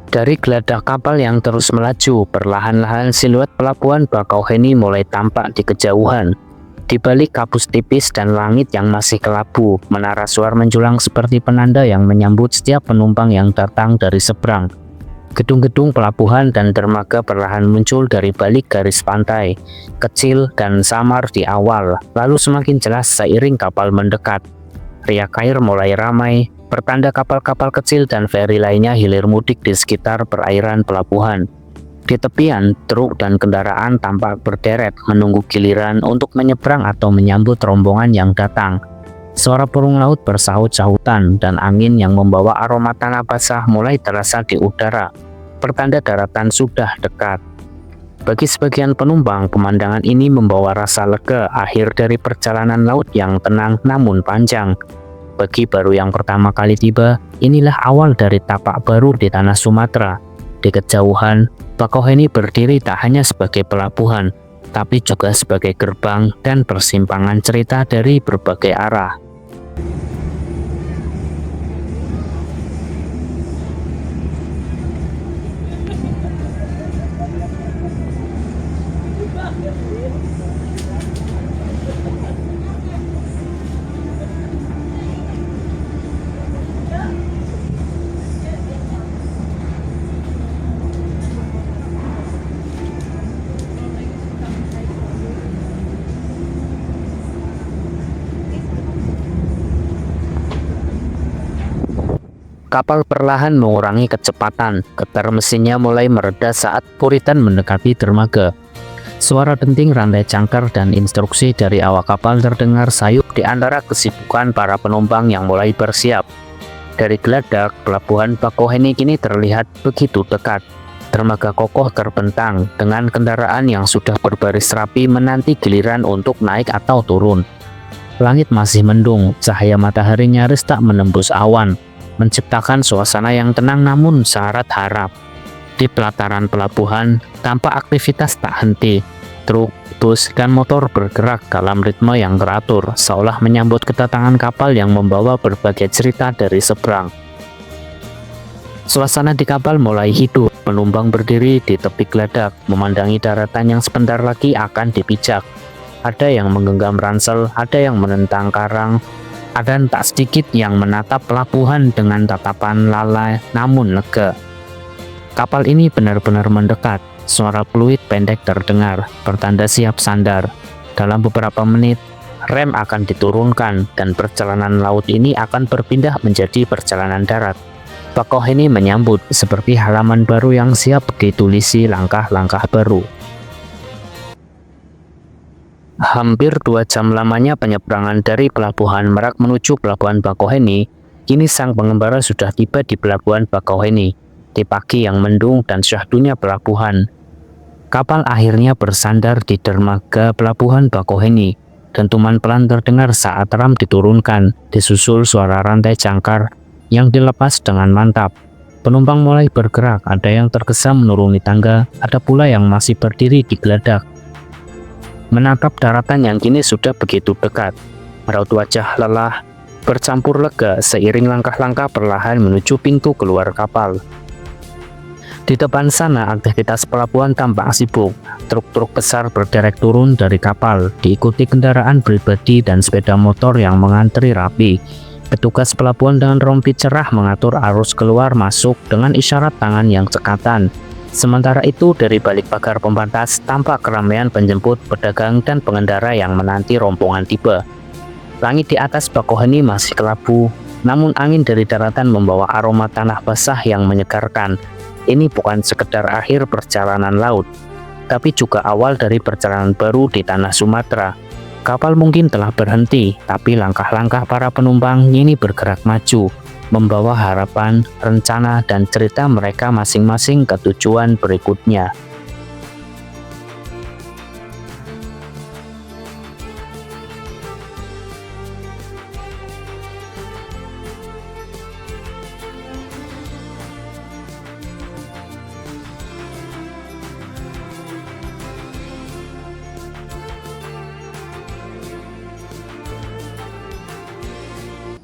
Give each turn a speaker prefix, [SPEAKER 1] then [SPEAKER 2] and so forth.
[SPEAKER 1] Dari geladak kapal yang terus melaju, perlahan-lahan siluet pelabuhan Bakauheni mulai tampak di kejauhan. Di balik kapus tipis dan langit yang masih kelabu, menara suar menjulang seperti penanda yang menyambut setiap penumpang yang datang dari seberang. Gedung-gedung pelabuhan dan dermaga perlahan muncul dari balik garis pantai, kecil dan samar di awal, lalu semakin jelas seiring kapal mendekat. Riak air mulai ramai, pertanda kapal-kapal kecil dan feri lainnya hilir mudik di sekitar perairan pelabuhan. Di tepian, truk dan kendaraan tampak berderet menunggu giliran untuk menyeberang atau menyambut rombongan yang datang. Suara burung laut bersahut-sahutan dan angin yang membawa aroma tanah basah mulai terasa di udara. Pertanda daratan sudah dekat. Bagi sebagian penumpang, pemandangan ini membawa rasa lega akhir dari perjalanan laut yang tenang namun panjang. Bagi baru yang pertama kali tiba, inilah awal dari tapak baru di tanah Sumatera. Di kejauhan, Bakauheni berdiri tak hanya sebagai pelabuhan, tapi juga sebagai gerbang dan persimpangan cerita dari berbagai arah. Kapal perlahan mengurangi kecepatan, getar mesinnya mulai mereda saat Puritan mendekati dermaga. Suara denting rantai cangkar dan instruksi dari awak kapal terdengar sayup di antara kesibukan para penumpang yang mulai bersiap. Dari geladak, pelabuhan Bakauheni kini terlihat begitu dekat. Dermaga kokoh terbentang dengan kendaraan yang sudah berbaris rapi menanti giliran untuk naik atau turun. Langit masih mendung, cahaya matahari nyaris tak menembus awan, menciptakan suasana yang tenang namun syarat harap. Di pelataran pelabuhan, tampak aktivitas tak henti. Truk, bus, dan motor bergerak dalam ritme yang teratur, seolah menyambut kedatangan kapal yang membawa berbagai cerita dari seberang. Suasana di kapal mulai hidup, penumpang berdiri di tepi geladak, memandangi daratan yang sebentar lagi akan dipijak. Ada yang menggenggam ransel, ada yang menentang karang, dan tak sedikit yang menatap pelabuhan dengan tatapan lalai namun lega. Kapal ini benar-benar mendekat, suara fluid pendek terdengar, pertanda siap sandar. Dalam beberapa menit, rem akan diturunkan dan perjalanan laut ini akan berpindah menjadi perjalanan darat. Bakauheni menyambut seperti halaman baru yang siap ditulisi langkah-langkah baru. Hampir 2 jam lamanya penyeberangan dari Pelabuhan Merak menuju Pelabuhan Bakauheni, kini sang pengembara sudah tiba di Pelabuhan Bakauheni. Di pagi yang mendung dan syahdunya pelabuhan, kapal akhirnya bersandar di dermaga Pelabuhan Bakauheni. Dentuman pelan terdengar saat ram diturunkan, disusul suara rantai cangkar yang dilepas dengan mantap. Penumpang mulai bergerak, ada yang tergesa menuruni tangga, ada pula yang masih berdiri di geladak, menatap daratan yang kini sudah begitu dekat. Raut wajah lelah bercampur lega seiring langkah-langkah perlahan menuju pintu keluar kapal. Di depan sana, aktivitas pelabuhan tampak sibuk. Truk-truk besar berderek turun dari kapal, diikuti kendaraan pribadi dan sepeda motor yang mengantri rapi. Petugas pelabuhan dengan rompi cerah mengatur arus keluar masuk dengan isyarat tangan yang cekatan. Sementara itu, dari balik pagar pembatas tampak keramaian penjemput, pedagang, dan pengendara yang menanti rombongan tiba. Langit di atas Bakauheni masih kelabu, namun angin dari daratan membawa aroma tanah basah yang menyegarkan. Ini bukan sekedar akhir perjalanan laut, tapi juga awal dari perjalanan baru di tanah Sumatera. Kapal mungkin telah berhenti, tapi langkah-langkah para penumpang ini bergerak maju, membawa harapan, rencana, dan cerita mereka masing-masing ke tujuan berikutnya.